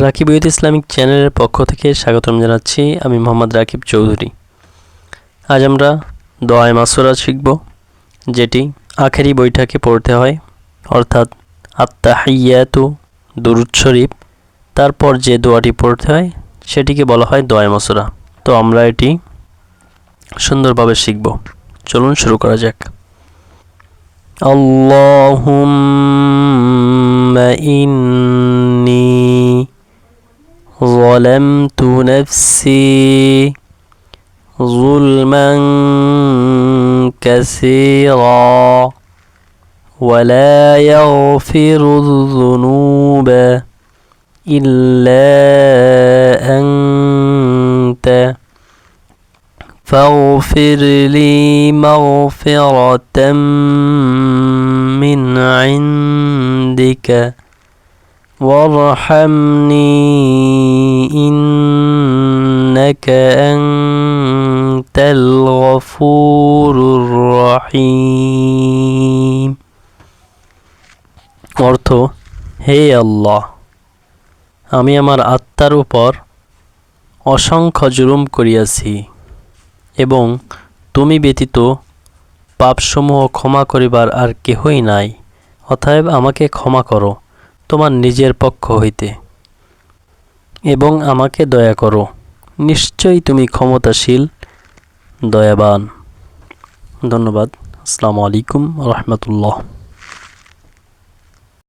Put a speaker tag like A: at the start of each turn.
A: Rakib youth Islamic চ্যানেলের পক্ষ থেকে স্বাগতম জানাচ্ছি। আমি মোহাম্মদ রাকিব চৌধুরী। আজ আমরা দোয়া মাসুরা শিখব, যেটি আখেরি বৈঠকে পড়তে হয়, অর্থাৎ আত্তাহিয়াতু দুরূদ শরীফ, তারপর যে দোয়াটি পড়তে হয় সেটিকে বলা হয় দোয়া মাসুরা। তো আমরা এটি সুন্দরভাবে শিখব। চলুন শুরু করা যাক। আল্লাহুম্মা ইন্নী ظلمت نفسي ظلما كثيرا ولا يغفر الذنوب إلا أنت فاغفر لي مغفرة من عندك وارحمني إنك أنت الغفور الرحيم। অর্থ, হে আল্লাহ, আমি আমার আত্মার উপর অসংখ্য জুলুম করিয়াছি এবং তুমি ব্যতীত পাপসমূহ ক্ষমা করিবার আর কেহই নাই। অতএব আমাকে ক্ষমা করো তোমার নিজের পক্ষ হইতে এবং আমাকে দয়া করো, নিশ্চয়ই তুমি ক্ষমতাশীল, দয়াবান। ধন্যবাদ। আসসালামু আলাইকুম ওয়া রাহমাতুল্লাহ।